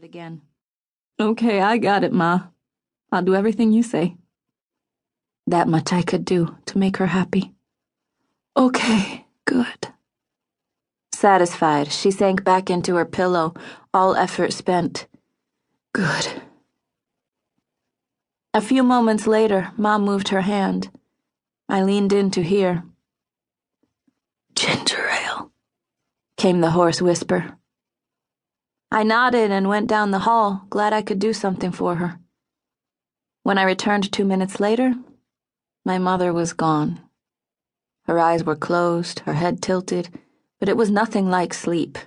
again. "Okay, I got it, Ma. I'll do everything you say." That much I could do to make her happy. "Okay, good." Satisfied, she sank back into her pillow, all effort spent. "Good." A few moments later, Mom moved her hand. I leaned in to hear. "Ginger ale," came the hoarse whisper. I nodded and went down the hall, glad I could do something for her. When I returned 2 minutes later, my mother was gone. Her eyes were closed, her head tilted, but it was nothing like sleep.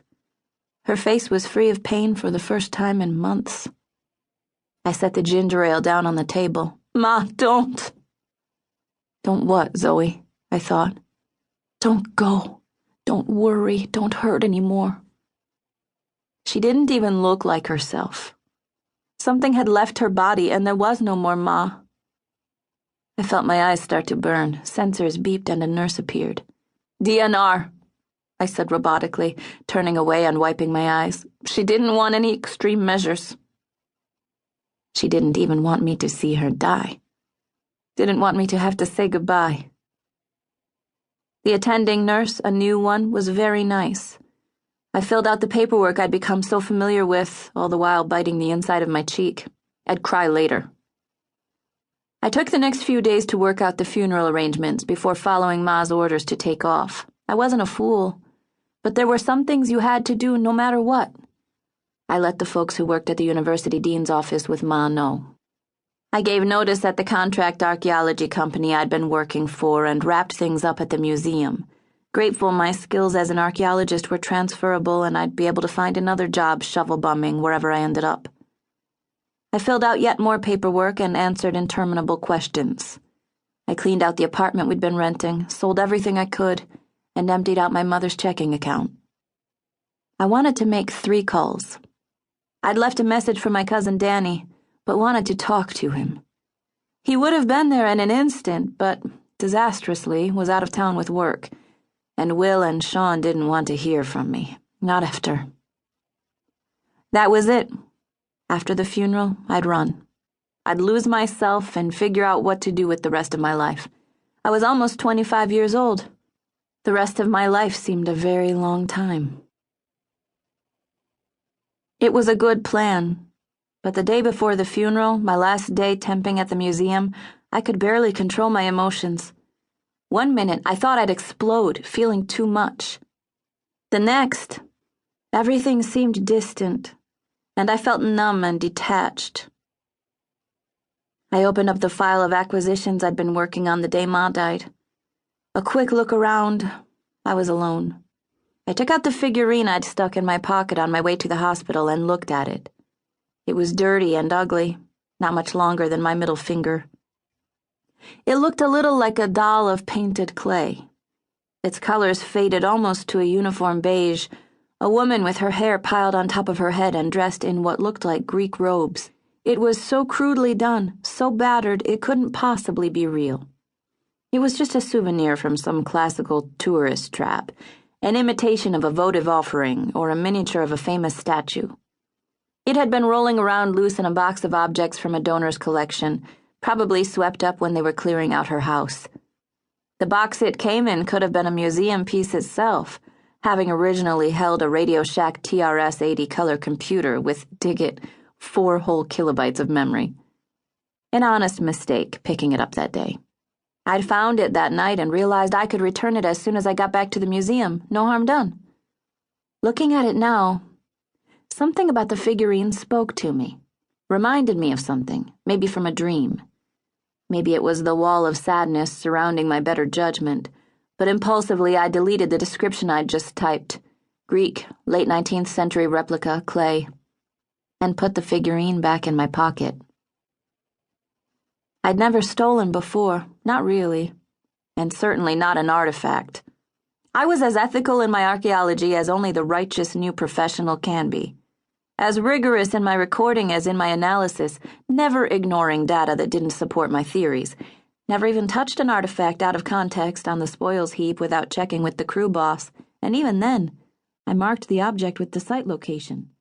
Her face was free of pain for the first time in months. I set the ginger ale down on the table. "Ma, don't." "Don't what, Zoe?" I thought. "Don't go. Don't worry. Don't hurt anymore." She didn't even look like herself. Something had left her body and there was no more Ma. I felt my eyes start to burn. Sensors beeped and a nurse appeared. "DNR," I said robotically, turning away and wiping my eyes. She didn't want any extreme measures. She didn't even want me to see her die. Didn't want me to have to say goodbye. The attending nurse, a new one, was very nice. I filled out the paperwork I'd become so familiar with, all the while biting the inside of my cheek. I'd cry later. I took the next few days to work out the funeral arrangements before following Ma's orders to take off. I wasn't a fool, but there were some things you had to do no matter what. I let the folks who worked at the university dean's office with Ma know. I gave notice at the contract archaeology company I'd been working for and wrapped things up at the museum, grateful my skills as an archaeologist were transferable and I'd be able to find another job shovel bumming wherever I ended up. I filled out yet more paperwork and answered interminable questions. I cleaned out the apartment we'd been renting, sold everything I could, and emptied out my mother's checking account. I wanted to make 3 calls. I'd left a message for my cousin Danny, but wanted to talk to him. He would have been there in an instant, but, disastrously, was out of town with work, and Will and Sean didn't want to hear from me, not after. That was it. After the funeral, I'd run. I'd lose myself and figure out what to do with the rest of my life. I was almost 25 years old. The rest of my life seemed a very long time. It was a good plan, but the day before the funeral, my last day temping at the museum, I could barely control my emotions. 1 minute, I thought I'd explode, feeling too much. The next, everything seemed distant, and I felt numb and detached. I opened up the file of acquisitions I'd been working on the day Ma died. A quick look around, I was alone. I took out the figurine I'd stuck in my pocket on my way to the hospital and looked at it. It was dirty and ugly, not much longer than my middle finger. It looked a little like a doll of painted clay. Its colors faded almost to a uniform beige, a woman with her hair piled on top of her head and dressed in what looked like Greek robes. It was so crudely done, so battered, it couldn't possibly be real. It was just a souvenir from some classical tourist trap, an imitation of a votive offering or a miniature of a famous statue. It had been rolling around loose in a box of objects from a donor's collection, probably swept up when they were clearing out her house. The box it came in could have been a museum piece itself, having originally held a Radio Shack TRS-80 color computer with, dig it, 4 whole kilobytes of memory. An honest mistake picking it up that day. I'd found it that night and realized I could return it as soon as I got back to the museum, no harm done. Looking at it now, something about the figurine spoke to me, reminded me of something, maybe from a dream. Maybe it was the wall of sadness surrounding my better judgment, but impulsively I deleted the description I'd just typed, Greek, late 19th century replica, clay, and put the figurine back in my pocket. I'd never stolen before, not really, and certainly not an artifact. I was as ethical in my archaeology as only the righteous new professional can be. As rigorous in my recording as in my analysis, never ignoring data that didn't support my theories, never even touched an artifact out of context on the spoils heap without checking with the crew boss, and even then, I marked the object with the site location.